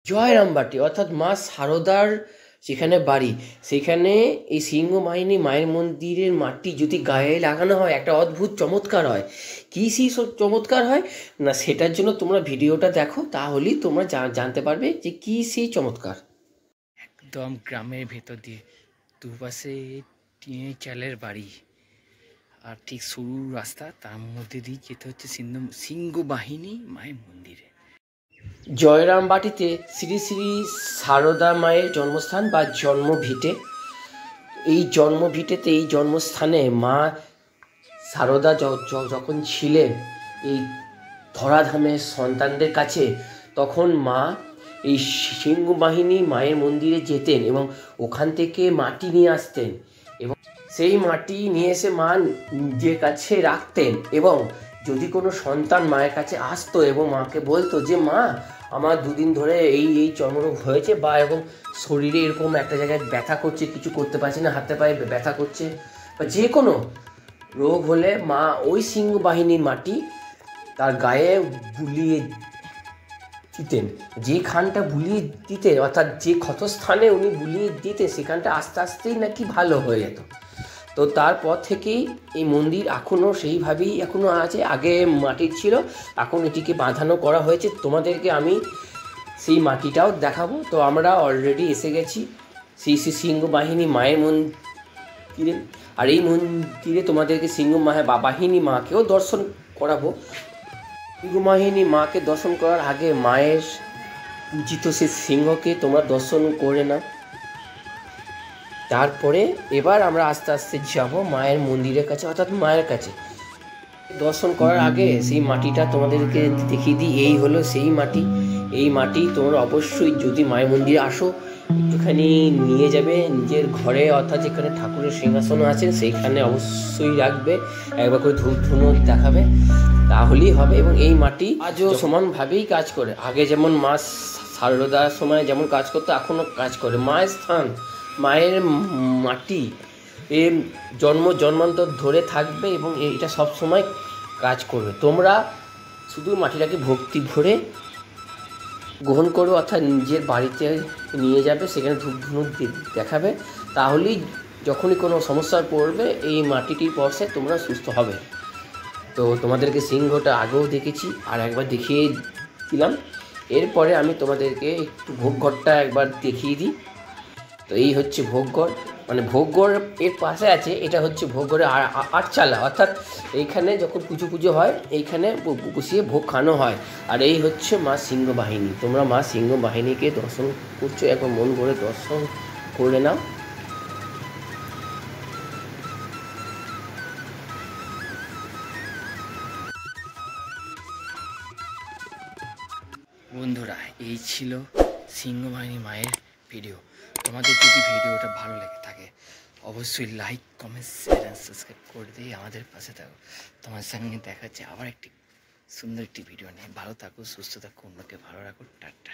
জয়রামবাটি অর্থাৎ মা সারদার যেখানে বাড়ি, সেখানে এই সিংহবাহিনী মায়ের মন্দিরের মাটি যদি গায়ে লাগানো হয় একটা অদ্ভুত চমৎকার হয়। কী সেই চমৎকার হয় না, সেটার জন্য তোমরা ভিডিওটা দেখো, তাহলেই তোমরা জানতে পারবে যে কী সেই চমৎকার। একদম গ্রামের ভেতর দিয়ে দুপাশে টিনের চালের বাড়ি আর ঠিক সরু রাস্তা, তার মধ্যে দিয়ে যেতে হচ্ছে সিংহবাহিনী মায়ের মন্দিরে। জয়রামবাটিতে শ্রী শ্রী সারদা মায়ের জন্মস্থান বা জন্মভিটে। এই জন্মভিটেতে, এই জন্মস্থানে মা সারদা যখন ছিলেন এই ধরাধামের সন্তানদের কাছে, তখন মা এই সিংহবাহিনী মায়ের মন্দিরে যেতেন এবং ওখান থেকে মাটি নিয়ে আসতেন এবং সেই মাটি নিয়ে এসে মা নিজের কাছে রাখতেন। এবং যদি কোনো সন্তান মায়ের কাছে আসতো এবং মাকে বলতো যে মা আমার দুদিন ধরে এই চর্মরোগ হয়েছে, বা এবং শরীরে এরকম একটা জায়গায় ব্যথা করছে, কিছু করতে পারছি না, হাতে পায়ে ব্যথা করছে, বা যে কোনো রোগ হলে মা ওই সিংহবাহিনীর মাটি তার গায়ে বুলিয়ে দিতেন। যেখানটা বুলিয়ে দিতেন অর্থাৎ যে ক্ষতস্থানে উনি বুলিয়ে দিতেন, সেখানটা আস্তে আস্তেই নাকি ভালো হয়ে যেত। তো তারপর থেকেই এই মন্দির এখনও সেইভাবেই এখনও আছে। আগে মাটির ছিল, এখন এটিকে বাঁধানো করা হয়েছে। তোমাদেরকে আমি সেই মাটিটাও দেখাবো। তো আমরা অলরেডি এসে গেছি শ্রী শ্রী সিংহবাহিনী মায়ের মন্দিরে। আর এই মন্দিরে তোমাদেরকে বাহিনী মাকেও দর্শন করাবো। সিংহবাহিনী মাকে দর্শন করার আগে মায়ের পূজিত সেই সিংহকে তোমরা দর্শন করে নাও। তারপরে এবার আমরা আস্তে আস্তে যাব মায়ের মন্দিরের কাছে, অর্থাৎ মায়ের কাছে। দর্শন করার আগে সেই মাটিটা তোমাদেরকে দেখিয়ে দিই। এই হলো সেই মাটি। এই মাটি তোমরা অবশ্যই যদি মায়ের মন্দিরে আসো একটুখানি নিয়ে যাবে নিজের ঘরে, অর্থাৎ যেখানে ঠাকুরের সিংহাসন আছেন সেইখানে অবশ্যই রাখবে, একবার করে ধূপ ধুনো দেখাবে, তাহলেই হবে। এবং এই মাটি আজও সমানভাবেই কাজ করে। আগে যেমন মা সারদার সময় যেমন কাজ করতো, এখনও কাজ করে। মায়ের স্থান, মায়ের মাটি এ জন্মান্তর ধরে থাকবে এবং এটা সব সময় কাজ করবে। তোমরা শুধু মাটিটাকে ভক্তি ভরে গ্রহণ করবে, অর্থাৎ নিজের বাড়িতে নিয়ে যাবে, সেখানে ধূপ ধুনো দেখাবে, তাহলেই যখনই কোনো সমস্যায় পড়বে এই মাটিটির পরশে তোমরা সুস্থ হবে। তো তোমাদেরকে সিংহটা আগেও দেখেছি আর একবার দেখিয়ে দিলাম। এরপরে আমি তোমাদেরকে একটু ভোগঘরটা একবার দেখিয়ে দিই। তো এই হচ্ছে ভোগঘর, মানে ভোগঘর এর পাশে আছে, এটা হচ্ছে ভোগঘরের আটচালা, অর্থাৎ এইখানে যখন পুজো হয় এইখানে বসিয়ে ভোগ খানো হয়। আর এই হচ্ছে মা সিংহবাহিনী। তোমরা মা সিংহবাহিনীকে দর্শন করছো, এখন মন ভরে দর্শন করে নাও। বন্ধুরা, এই ছিল সিংহবাহিনী মায়ের ভিডিও। তোমাদের যদি ভিডিওটা ভালো লেগে থাকে অবশ্যই like, comment, share and subscribe করে দিয়ে আমাদের পাশে থাকো। তোমার সঙ্গে দেখা যাচ্ছে আবার একটি সুন্দর একটি ভিডিও নিয়ে। ভালো থাকো, সুস্থ থাকো, অন্যকে ভালো রাখো। টাটা।